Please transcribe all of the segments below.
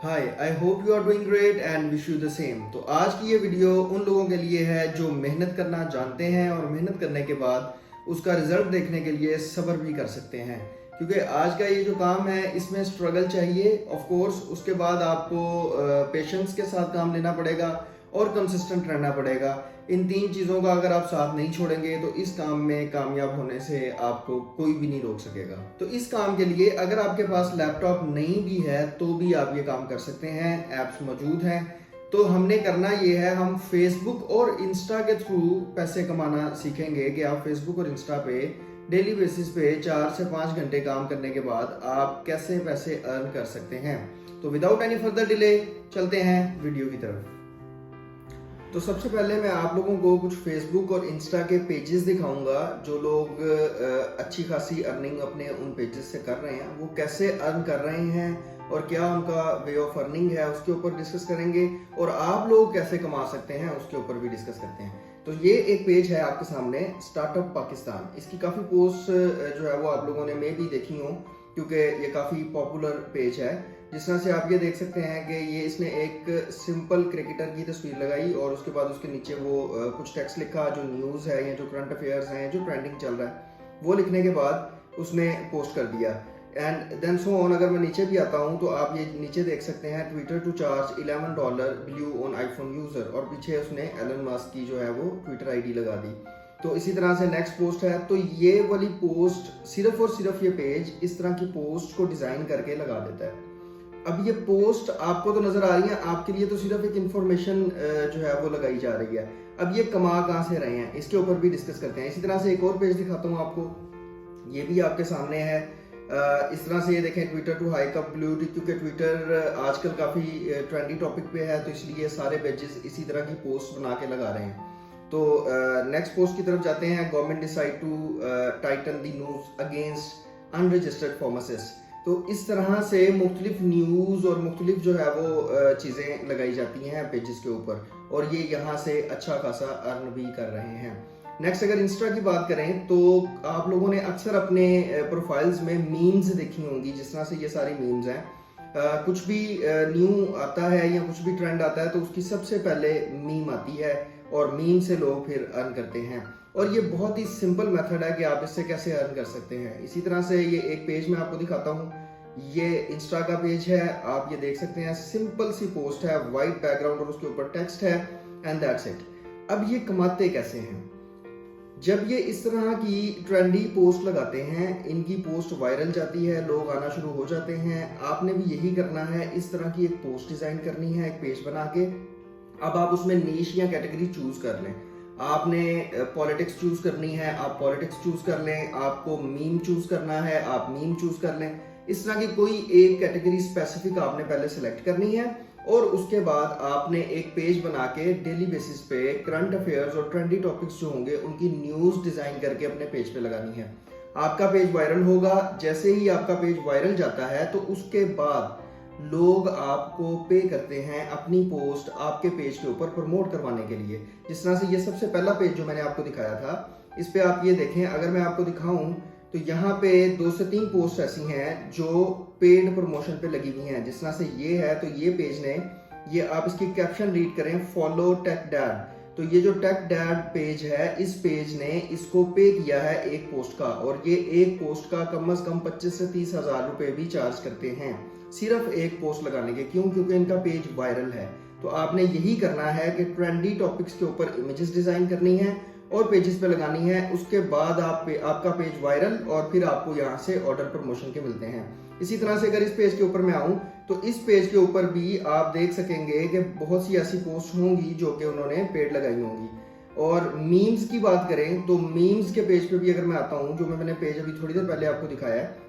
Hi, I hope you are doing great and wish you the same. तो आज की ये वीडियो उन लोगों के लिए है जो मेहनत करना जानते हैं और मेहनत करने के बाद उसका रिजल्ट देखने के लिए सब्र भी कर सकते हैं। क्योंकि आज का ये जो काम है इसमें स्ट्रगल चाहिए ऑफ कोर्स, उसके बाद आपको पेशेंस के साथ काम लेना पड़ेगा और कंसिस्टेंट रहना पड़ेगा। इन तीन चीज़ों का अगर आप साथ नहीं छोड़ेंगे तो इस काम में कामयाब होने से आपको कोई भी नहीं रोक सकेगा। तो इस काम के लिए अगर आपके पास लैपटॉप नहीं भी है तो भी आप ये काम कर सकते हैं, ऐप्स मौजूद हैं। तो हमने करना ये है, हम फेसबुक और इंस्टा के थ्रू पैसे कमाना सीखेंगे कि आप फेसबुक और इंस्टा पे डेली बेसिस पे 4 से 5 घंटे काम करने के बाद आप कैसे पैसे अर्न कर सकते हैं। तो विदाउट एनी फर्दर डिले चलते हैं वीडियो की तरफ। तो सबसे पहले मैं आप लोगों को कुछ फेसबुक और इंस्टा के पेजेस दिखाऊंगा जो लोग अच्छी खासी अर्निंग अपने उन पेजेस से कर रहे हैं, वो कैसे अर्न कर रहे हैं और क्या उनका वे ऑफ अर्निंग है उसके ऊपर डिस्कस करेंगे, और आप लोग कैसे कमा सकते हैं उसके ऊपर भी डिस्कस करते हैं। तो ये एक पेज है आपके सामने, स्टार्टअप पाकिस्तान। इसकी काफ़ी पोस्ट जो है वो आप लोगों ने मे भी देखी हो क्योंकि ये काफ़ी पॉपुलर पेज है। जिस तरह से आप ये देख सकते हैं कि ये इसने एक सिंपल क्रिकेटर की तस्वीर लगाई और उसके बाद उसके नीचे वो कुछ टेक्स्ट लिखा जो न्यूज़ है या जो करंट अफेयर्स हैं जो ट्रेंडिंग चल रहा है वो लिखने के बाद उसने पोस्ट कर दिया। And then so on. अगर मैं नीचे भी आता हूँ तो आप ये नीचे देख सकते हैं, Twitter to charge $11 blue on iPhone user, और पीछे उसने एलन मस्क की जो है वो ट्विटर आईडी लगा दी। तो इसी तरह से नेक्स्ट पोस्ट है। तो ये वाली पोस्ट सिर्फ और सिर्फ ये पेज इस तरह की पोस्ट को डिज़ाइन करके लगा देता है। अब ये पोस्ट आपको तो नजर आ रही है, आपके लिए तो सिर्फ एक इंफॉर्मेशन जो है वो लगाई जा रही है। अब ये कमा कहाँ से रहे हैं इसके ऊपर भी डिस्कस करते हैं। इसी तरह से एक और पेज दिखाता हूँ आपको, ये भी आपके सामने है। इस तरह से ये देखें, Twitter to hike up blue, क्योंकि ट्विटर आजकल काफ़ी ट्रेंडी टॉपिक पे है तो इसलिए सारे पेजेस इसी तरह की पोस्ट बना के लगा रहे हैं। तो नेक्स्ट पोस्ट की तरफ जाते हैं। Government decide to tighten the noose against unregistered pharmacist. तो इस तरह से मुख्तलिफ न्यूज़ और मुख्तलिफ जो है वो चीज़ें लगाई जाती हैं पेजेस के ऊपर, और ये यहाँ से अच्छा खासा अर्न भी कर रहे हैं। नेक्स्ट अगर इंस्टा की बात करें तो आप लोगों ने अक्सर अपने प्रोफाइल्स में मीम्स देखी होंगी। जिस तरह से ये सारी मीम्स हैं, कुछ भी न्यू आता है या कुछ भी ट्रेंड आता है तो उसकी सबसे पहले मीम आती है और मीम से लोग फिर अर्न करते हैं। और ये बहुत ही सिंपल मेथड है कि आप इससे कैसे अर्न कर सकते हैं। इसी तरह से ये एक पेज मैं आपको दिखाता हूँ, ये इंस्टा का पेज है, आप ये देख सकते हैं। सिंपल सी पोस्ट है, वाइट बैकग्राउंड और उसके ऊपर टेक्स्ट है, एंड दैट्स इट। अब ये कमाते कैसे हैं? जब ये इस तरह की ट्रेंडी पोस्ट लगाते हैं, इनकी पोस्ट वायरल जाती है, लोग आना शुरू हो जाते हैं। आपने भी यही करना है, इस तरह की एक पोस्ट डिजाइन करनी है, एक पेज बना के। अब आप उसमें नीश या कैटेगरी चूज कर लें। आपने पॉलिटिक्स चूज करनी है, आप पॉलिटिक्स चूज कर लें। आपको मीम चूज करना है, आप मीम चूज कर लें। इस तरह की कोई एक कैटेगरी स्पेसिफिक आपने पहले सेलेक्ट करनी है और उसके बाद आपने एक पेज बना के डेली बेसिस पे करंट अफेयर्स और ट्रेंडी टॉपिक्स जो होंगे उनकी न्यूज़ डिज़ाइन करके अपने पेज पे लगानी है। आपका पेज वायरल होगा। जैसे ही आपका पेज वायरल जाता है तो उसके बाद लोग आपको पे करते हैं अपनी पोस्ट आपके पेज के ऊपर प्रमोट करवाने के लिए। जिस तरह से ये सबसे पहला पेज जो मैंने आपको दिखाया था, इस पे आप ये देखें। अगर मैं आपको दिखाऊं तो यहाँ पे 2 से 3 पोस्ट ऐसी हैं जो पेड प्रमोशन पे लगी हुई हैं। जिस तरह से ये है, तो ये पेज ने, ये आप इसकी कैप्शन रीड करें, फॉलो टेक डैड। तो ये जो टेक डैड पेज है, इस पेज ने इसको पे किया है एक पोस्ट का, और ये एक पोस्ट का कम से कम 25 से 30 हज़ार रुपए भी चार्ज करते हैं सिर्फ एक पोस्ट लगाने के। क्यों? क्योंकि इनका पेज वायरल है। तो आपने यही करना है कि ट्रेंडी टॉपिक्स के ऊपर इमेजेस डिजाइन करनी है और पेजेस पे लगानी है। उसके बाद आपका पेज वायरल और फिर आपको यहाँ से ऑर्डर प्रमोशन के मिलते हैं। इसी तरह से अगर इस पेज के ऊपर मैं आऊँ तो इस पेज के ऊपर भी आप देख सकेंगे कि बहुत सी ऐसी पोस्ट होंगी जो कि उन्होंने पेड लगाई होंगी। और मीम्स की बात करें तो मीम्स के पेज पे भी अगर मैं आता हूँ, जो मैंने पेज अभी थोड़ी देर पहले आपको दिखाया है,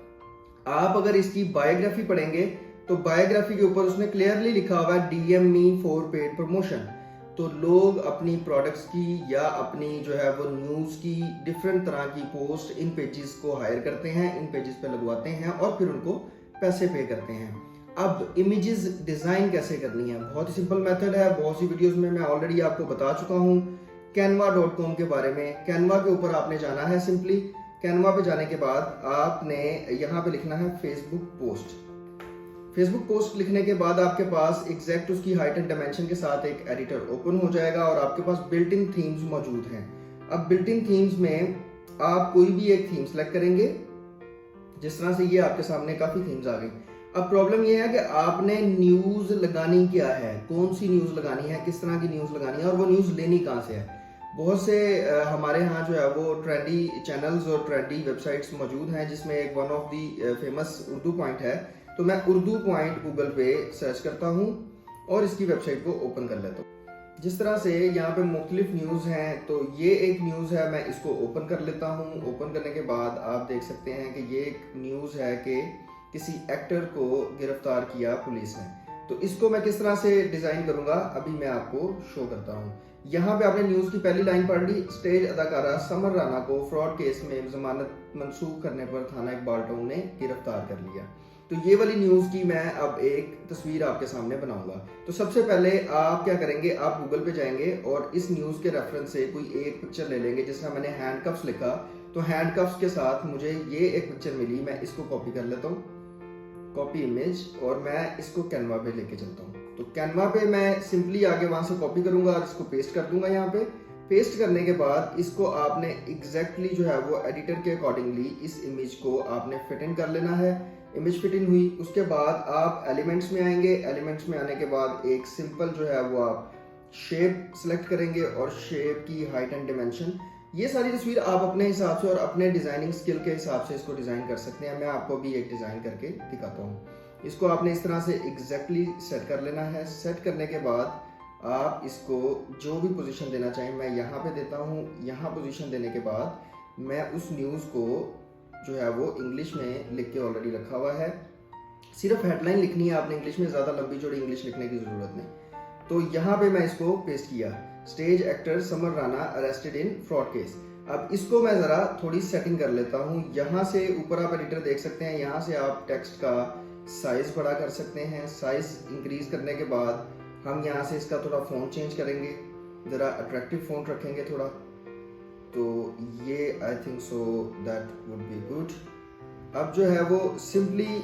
आप अगर इसकी बायोग्राफी पढ़ेंगे तो बायोग्राफी के ऊपर उसने क्लियरली लिखा हुआ है DM me for paid promotion. तो लोग अपनी प्रोडक्ट्स की या अपनी जो है वो न्यूज़ की डिफरेंट तरह की पोस्ट इन पेजेस को हायर करते हैं, इन पेजेस पे लगवाते हैं और फिर उनको पैसे पे करते हैं। अब इमेजेस डिज़ाइन कैसे करनी है? बहुत ही सिंपल मेथड है, बहुत सी वीडियोस में मैं ऑलरेडी आपको बता चुका हूँ canva.com के बारे में। कैनवा के ऊपर आपने जाना है। सिंपली कैनवा पे जाने के बाद आपने यहाँ पे लिखना है फेसबुक पोस्ट। फेसबुक पोस्ट लिखने के बाद आपके पास एग्जैक्ट उसकी हाइट एंड डायमेंशन के साथ एक एडिटर ओपन हो जाएगा और आपके पास बिल्ट इन थीम्स मौजूद हैं। अब बिल्ट इन थीम्स में आप कोई भी एक थीम सेलेक्ट करेंगे। जिस तरह से ये आपके सामने काफ़ी थीम्स आ गई। अब प्रॉब्लम ये है कि आपने न्यूज़ लगानी क्या है, कौन सी न्यूज़ लगानी है, किस तरह की न्यूज़ लगानी है और वो न्यूज़ लेनी कहाँ से है। बहुत से हमारे यहाँ जो है वो ट्रेंडी चैनल्स और ट्रेंडी वेबसाइट्स मौजूद हैं, जिसमें एक one of the famous Urdu point है। तो मैं उर्दू पॉइंट गूगल पे सर्च करता हूँ और इसकी वेबसाइट को ओपन कर लेता हूँ। जिस तरह से यहाँ पे मुख्तलिफ न्यूज़ हैं, तो ये एक न्यूज़ है, मैं इसको ओपन कर लेता हूँ। ओपन करने के बाद आप देख सकते हैं कि ये एक न्यूज़ है कि किसी एक्टर को गिरफ्तार किया पुलिस ने। तो इसको मैं किस तरह से डिज़ाइन करूँगा अभी मैं आपको शो करता हूँ। यहाँ पे आपने न्यूज़ की पहली लाइन पढ़ ली। स्टेज अदाकारा समर राना को फ्रॉड केस में जमानत मंसूख करने पर थाना इकबाल टाउन ने गिरफ्तार कर लिया। तो ये वाली न्यूज़ की मैं अब एक तस्वीर आपके सामने बनाऊंगा। तो सबसे पहले आप क्या करेंगे, आप गूगल पे जाएंगे और इस न्यूज़ के रेफरेंस से कोई एक पिक्चर ले लेंगे। जिसमें मैंने हैंडकफ्स लिखा, तो हैंडकफ्स के साथ मुझे ये एक पिक्चर मिली, मैं इसको कॉपी कर लेता हूँ, कॉपी इमेज, और मैं इसको कैनवा पे लेके चलता हूँ। तो कैनवा पे मैं सिंपली आगे वहाँ से कॉपी करूँगा और इसको पेस्ट कर दूंगा। यहाँ पे पेस्ट करने के बाद इसको आपने एग्जैक्टली जो है वो एडिटर के अकॉर्डिंगली इस इमेज को आपने फिट इन कर लेना है। इमेज फिट इन हुई, उसके बाद आप एलिमेंट्स में आएंगे। एलिमेंट्स में आने के बाद एक सिंपल जो है वो आप शेप सेलेक्ट करेंगे और शेप की हाइट एंड डायमेंशन, ये सारी तस्वीर आप अपने हिसाब से और अपने डिज़ाइनिंग स्किल के हिसाब से इसको डिज़ाइन कर सकते हैं। मैं आपको भी एक डिज़ाइन करके दिखाता हूँ। इसको आपने इस तरह से एग्जैक्टली सेट कर लेना है। सेट करने के बाद आप इसको जो भी पोजीशन देना चाहें, मैं यहाँ पे देता हूँ। यहाँ पोजीशन देने के बाद मैं उस न्यूज़ को जो है वो इंग्लिश में लिख के ऑलरेडी रखा हुआ है। सिर्फ हेडलाइन लिखनी है आपने इंग्लिश में, ज़्यादा लंबी चौड़ी इंग्लिश लिखने की ज़रूरत नहीं। तो यहाँ पे मैं इसको पेस्ट किया, stage actor Samar Rana arrested in fraud case. अब इसको मैं ज़रा थोड़ी सेटिंग कर लेता हूँ। यहाँ से ऊपर आप एडिटर देख सकते हैं, यहाँ से आप टेक्स्ट का साइज़ बड़ा कर सकते हैं। साइज़ इंक्रीज करने के बाद हम यहाँ से इसका थोड़ा फ़ॉन्ट चेंज करेंगे, ज़रा अट्रैक्टिव फ़ॉन्ट रखेंगे थोड़ा। तो ये I think so that would be good. अब जो है वो सिंपली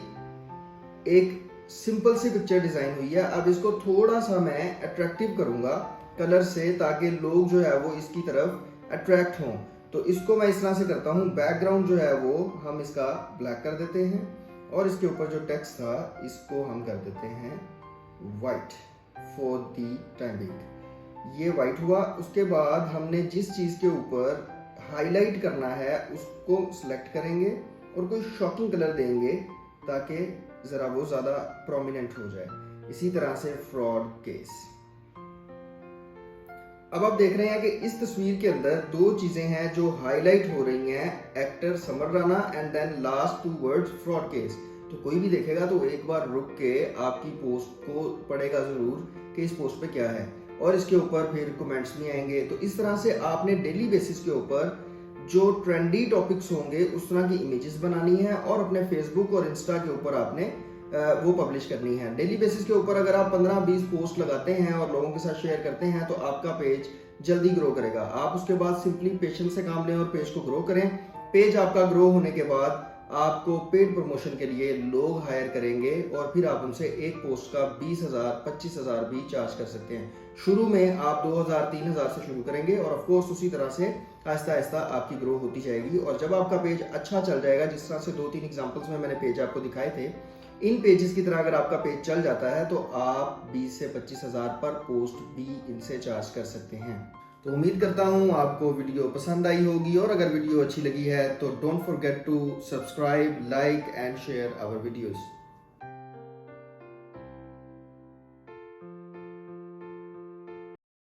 एक सिंपल सी पिक्चर डिज़ाइन हुई है। अब इसको थोड़ा सा मैं अट्रैक्टिव करूँगा कलर से, ताकि लोग जो है वो इसकी तरफ अट्रैक्ट हों। तो इसको मैं इस तरह से करता हूँ, बैकग्राउंड जो है वो हम इसका ब्लैक कर देते हैं और इसके ऊपर जो टेक्स्ट था इसको हम कर देते हैं white for the time being. ये वाइट हुआ। उसके बाद हमने जिस चीज़ के ऊपर हाईलाइट करना है उसको सिलेक्ट करेंगे और कोई शॉकिंग कलर देंगे ताकि ज़रा वो ज़्यादा प्रोमिनेंट हो जाए। इसी तरह से फ्रॉड केस। अब आप देख रहे हैं कि इस तस्वीर के अंदर दो चीज़ें हैं जो हाईलाइट हो रही हैं, actor Samar Rana and then last 2 words fraud case. तो कोई भी देखेगा तो एक बार रुक के आपकी पोस्ट को पढ़ेगा ज़रूर कि इस पोस्ट पे क्या है, और इसके ऊपर फिर कमेंट्स भी आएंगे। तो इस तरह से आपने डेली बेसिस के ऊपर जो ट्रेंडी टॉपिक्स होंगे उस तरह की इमेजेस बनानी है और अपने फेसबुक और इंस्टा के ऊपर आपने वो पब्लिश करनी है। डेली बेसिस के ऊपर अगर आप 15-20 पोस्ट लगाते हैं और लोगों के साथ शेयर करते हैं तो आपका पेज जल्दी ग्रो करेगा। आप उसके बाद सिंपली पेशेंस से काम लें और पेज को ग्रो करें। पेज आपका ग्रो होने के बाद आपको पेड प्रमोशन के लिए लोग हायर करेंगे और फिर आप उनसे एक पोस्ट का 20,000 25,000 भी चार्ज कर सकते हैं। शुरू में आप 2,000-3,000 से शुरू करेंगे और ऑफ कोर्स उसी तरह से आहिस्ता आहिस्ता आपकी ग्रो होती जाएगी। और जब आपका पेज अच्छा चल जाएगा, जिस तरह से 2-3 एग्जांपल्स में मैंने पेज आपको दिखाए थे, इन पेजेस की तरह अगर आपका पेज चल जाता है तो आप 20 से 25,000 पर पोस्ट भी इनसे चार्ज कर सकते हैं। तो उम्मीद करता हूँ आपको वीडियो पसंद आई होगी, और अगर वीडियो अच्छी लगी है तो don't forget to subscribe, like and share our videos.